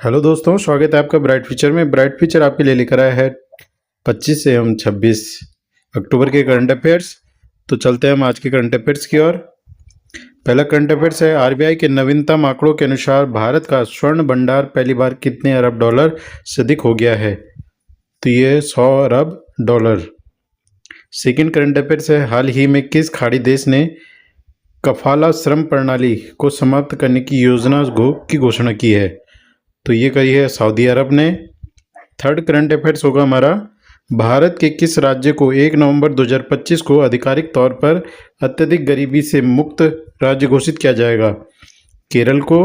Hello दोस्तों, स्वागत है आपका ब्राइट फ्यूचर में। ब्राइट फ्यूचर आपके लिए लेकर आया है 25 से 26 अक्टूबर के करंट अफेयर्स। तो चलते हैं हम आज के करंट अफेयर्स की ओर। पहला करंट अफेयर्स है, आरबीआई के नवीनतम आंकड़ों के अनुसार भारत का स्वर्ण भंडार पहली बार कितने अरब डॉलर से अधिक हो गया है? तो ये 100 अरब डॉलर। सेकेंड करंट अफेयर्स है, हाल ही में किस खाड़ी देश ने कफाला श्रम प्रणाली को समाप्त करने की योजना की घोषणा की है? तो ये करी है सऊदी अरब ने। थर्ड करंट अफेयर्स होगा हमारा, भारत के किस राज्य को 1 नवंबर 2025 को आधिकारिक तौर पर अत्यधिक गरीबी से मुक्त राज्य घोषित किया जाएगा? केरल को।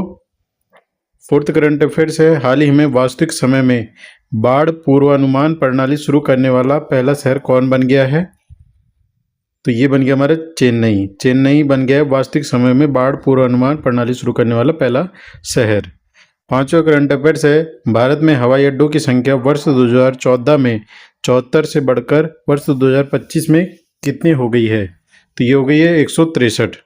फोर्थ करंट अफेयर्स है, हाल ही में वास्तविक समय में बाढ़ पूर्वानुमान प्रणाली शुरू करने वाला पहला शहर कौन बन गया है? तो ये बन गया हमारा चेन्नई। चेन्नई बन गया है वास्तविक समय में बाढ़ पूर्वानुमान प्रणाली शुरू करने वाला पहला शहर। पांचवा करंट अफेयर्स है, भारत में हवाई अड्डों की संख्या वर्ष 2014 में 74 से बढ़कर वर्ष 2025 में कितनी हो गई है? तो ये हो गई है 163।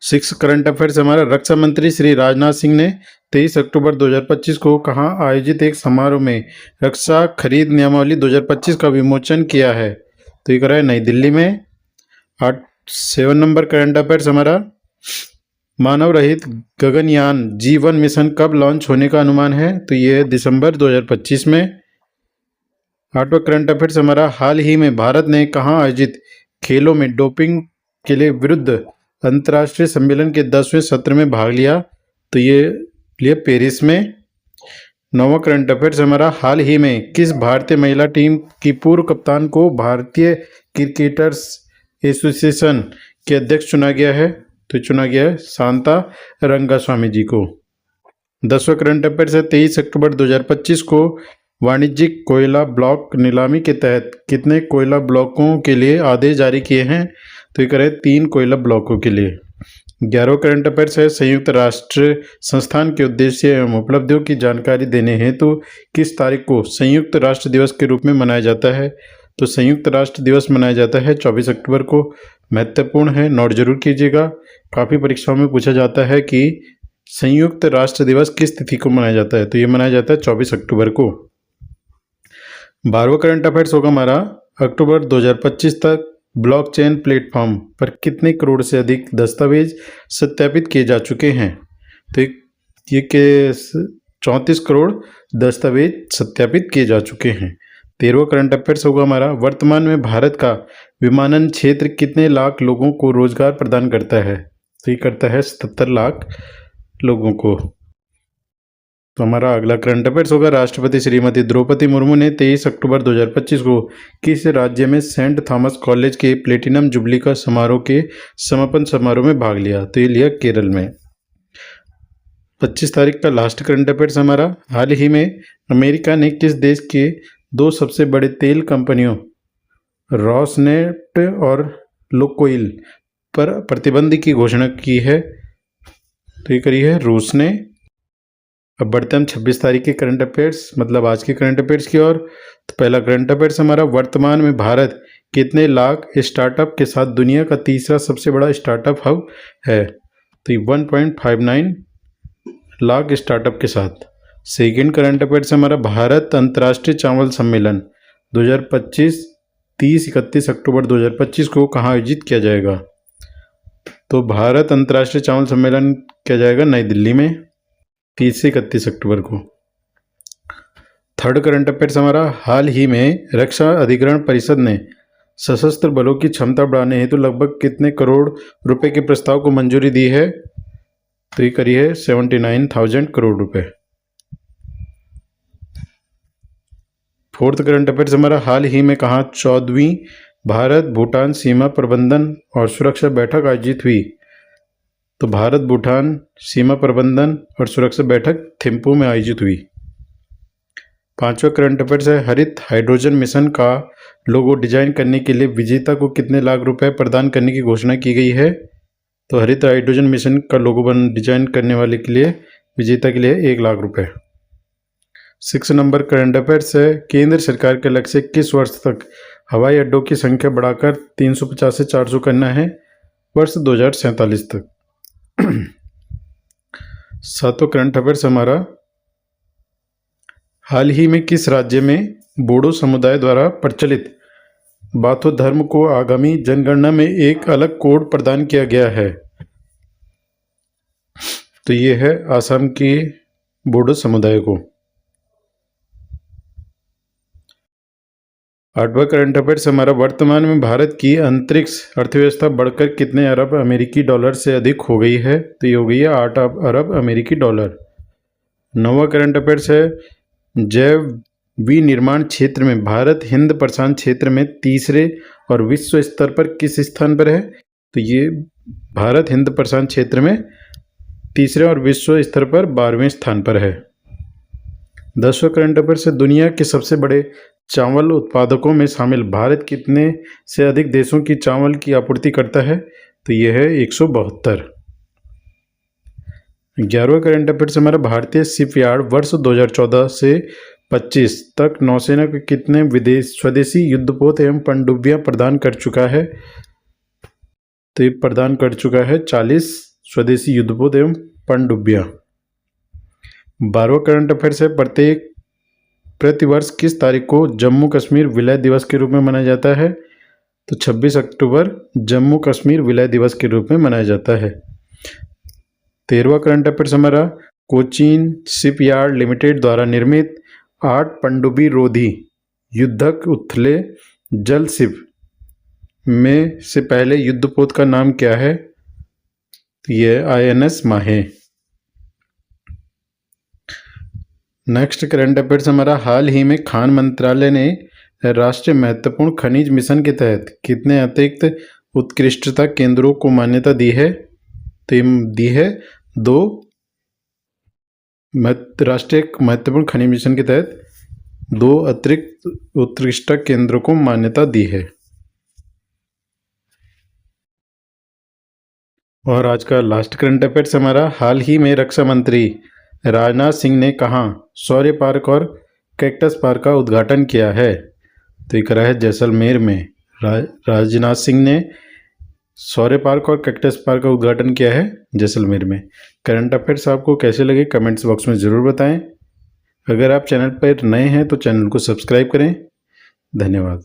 सिक्स करंट अफेयर्स हमारा, रक्षा मंत्री श्री राजनाथ सिंह ने 23 अक्टूबर 2025 को कहाँ आयोजित एक समारोह में रक्षा खरीद नियमावली 2025 का विमोचन किया है? तो ये करा है नई दिल्ली में। 7 नंबर करंट अफेयर्स हमारा, मानव रहित गगनयान G1 मिशन कब लॉन्च होने का अनुमान है? तो ये दिसंबर 2025 में। 8वां करंट अफेयर्स हमारा, हाल ही में भारत ने कहाँ आयोजित खेलों में डोपिंग के विरुद्ध अंतर्राष्ट्रीय सम्मेलन के 10वें सत्र में भाग लिया? तो ये पेरिस में। 9वां करंट अफेयर्स हमारा, हाल ही में किस भारतीय महिला टीम की पूर्व कप्तान को भारतीय क्रिकेटर्स एसोसिएशन के अध्यक्ष चुना गया है? तो चुना गया है शांता रंगास्वामी जी को। 10वां करंट अफेयर्स है, 23 अक्टूबर 2025 को वाणिज्यिक कोयला ब्लॉक नीलामी के तहत कितने कोयला ब्लॉकों के लिए आदेश जारी किए हैं? तो ये करें 3 कोयला ब्लॉकों के लिए। 11वां करंट अफेयर्स है, संयुक्त राष्ट्र संस्थान के उद्देश्य एवं उपलब्धियों की जानकारी देने हेतु किस तारीख को संयुक्त राष्ट्र दिवस के रूप में मनाया जाता है? तो संयुक्त राष्ट्र दिवस मनाया जाता है 24 अक्टूबर को। महत्वपूर्ण है, नोट जरूर कीजिएगा। काफ़ी परीक्षाओं में पूछा जाता है कि संयुक्त राष्ट्र दिवस किस तिथि को मनाया जाता है? तो ये मनाया जाता है 24 अक्टूबर को। 12वां करंट अफेयर्स होगा हमारा, अक्टूबर 2025 तक ब्लॉकचेन प्लेटफॉर्म पर कितने करोड़ से अधिक दस्तावेज सत्यापित किए जा चुके हैं? तो ये के 34 करोड़ दस्तावेज सत्यापित किए जा चुके हैं। 13वां करंट अफेयर्स होगा हमारा, वर्तमान में भारत का विमानन क्षेत्र कितने लाख लोगों को रोजगार प्रदान करता है? तो ये करता है 77 लाख लोगों को। तो हमारा अगला करंट अफेयर्स होगा, राष्ट्रपति श्रीमती द्रौपदी मुर्मू ने 23 अक्टूबर 2025 को किस राज्य में सेंट थॉमस कॉलेज के प्लेटिनम जुबली का समारोह के समापन समारोह में भाग लिया? तो ये लिया केरल में। 25 तारीख का लास्ट करंट अफेयर्स हमारा, हाल ही में अमेरिका ने किस देश के 2 सबसे बड़े तेल कंपनियों रॉसनेफ्ट और लुकोइल पर प्रतिबंध की घोषणा की है? तो ये करी है रूस ने। अब बढ़ते हम 26 तारीख के करंट अफेयर्स, मतलब आज के करंट अफेयर्स की ओर। तो पहला करंट अफेयर्स हमारा, वर्तमान में भारत कितने लाख स्टार्टअप के साथ दुनिया का तीसरा सबसे बड़ा स्टार्टअप हब है? तो 1.59 लाख स्टार्टअप के साथ। सेकेंड करंट अफेयर्स हमारा, भारत अंतर्राष्ट्रीय चावल सम्मेलन 2025 30-31 अक्टूबर 2025 को कहाँ आयोजित किया जाएगा? तो भारत अंतर्राष्ट्रीय चावल सम्मेलन किया जाएगा नई दिल्ली में 30 से 31 अक्टूबर को। थर्ड करंट अफेयर्स हमारा, हाल ही में रक्षा अधिग्रहण परिषद ने सशस्त्र बलों की क्षमता बढ़ाने हेतु लगभग कितने करोड़ रुपए के प्रस्ताव को मंजूरी दी है? तो ये करी है 79,000 करोड़ रुपए। फोर्थ करंट अफेयर्स हमारा, हाल ही में कहाँ 14वीं भारत भूटान सीमा प्रबंधन और सुरक्षा बैठक आयोजित हुई? तो भारत भूटान सीमा प्रबंधन और सुरक्षा बैठक थिम्पू में आयोजित हुई। 5वां करंट अफेयर्स है, हरित हाइड्रोजन मिशन का लोगो डिजाइन करने के लिए विजेता को कितने लाख रुपए प्रदान करने की घोषणा की गई है? तो हरित हाइड्रोजन मिशन का लोगो डिजाइन करने वाले के लिए विजेता के लिए 1 लाख रुपए। 6 नंबर करंट अफेयर्स है, केंद्र सरकार के लक्ष्य किस वर्ष तक हवाई अड्डों की संख्या बढ़ाकर 350 से 400 करना है? वर्ष 2047 तक। 7वां करंट अफेयर्स हमारा, हाल ही में किस राज्य में बोडो समुदाय द्वारा प्रचलित बाथो धर्म को आगामी जनगणना में एक अलग कोड प्रदान किया गया है? तो ये है असम के बोडो समुदाय को। 8वां करंट अफेयर्स हमारा, वर्तमान में भारत की अंतरिक्ष अर्थव्यवस्था बढ़कर कितने अरब अमेरिकी डॉलर से अधिक हो गई है? तो ये हो गई है 8 अरब अमेरिकी डॉलर। 9वां करंट अफेयर्स है, जैव विनिर्माण क्षेत्र में भारत हिंद प्रशांत क्षेत्र में तीसरे और विश्व स्तर पर किस स्थान पर है? तो ये भारत हिंद प्रशांत क्षेत्र में तीसरे और विश्व स्तर पर 12वें स्थान पर है। 10वां करंट अफेयर्स है, दुनिया के सबसे बड़े चावल उत्पादकों में शामिल भारत कितने से अधिक देशों की चावल की आपूर्ति करता है? तो यह है 172। 11वां करंट अफेयर्स हमारा, भारतीय शिपयार्ड वर्ष 2014 से 25 तक नौसेना को कितने स्वदेशी युद्धपोत एवं पनडुब्बियां प्रदान कर चुका है? तो ये प्रदान कर चुका है 40 स्वदेशी युद्धपोत एवं पनडुब्बियां। 12वां करंट अफेयर्स है, प्रतिवर्ष किस तारीख को जम्मू कश्मीर विलय दिवस के रूप में मनाया जाता है? तो 26 अक्टूबर जम्मू कश्मीर विलय दिवस के रूप में मनाया जाता है। 13वां करंट अफेयर्स हमारा, कोचीन शिपयार्ड लिमिटेड द्वारा निर्मित 8 पनडुब्बी रोधी युद्धक उथले जल शिप में से पहले युद्धपोत का नाम क्या है? तो यह INS माहे। नेक्स्ट करंट अफेयर्स हमारा, हाल ही में खान मंत्रालय ने राष्ट्रीय महत्वपूर्ण खनिज मिशन के तहत कितने अतिरिक्त उत्कृष्टता केंद्रों को मान्यता दी है? तो ये दी है 2 राष्ट्रीय महत्वपूर्ण खनिज मिशन के तहत 2 अतिरिक्त उत्कृष्टता केंद्रों को मान्यता दी है। और आज का लास्ट करंट अफेयर्स हमारा, हाल ही में रक्षा मंत्री राजनाथ सिंह ने कहाँ शौर्य पार्क और कैक्टस पार्क का उद्घाटन किया है? तो ये करा है जैसलमेर में। राजनाथ सिंह ने शौर्य पार्क और कैक्टस पार्क का उद्घाटन किया है जैसलमेर में। करंट अफेयर्स आपको कैसे लगे कमेंट्स बॉक्स में ज़रूर बताएं। अगर आप चैनल पर नए हैं तो चैनल को सब्सक्राइब करें। धन्यवाद।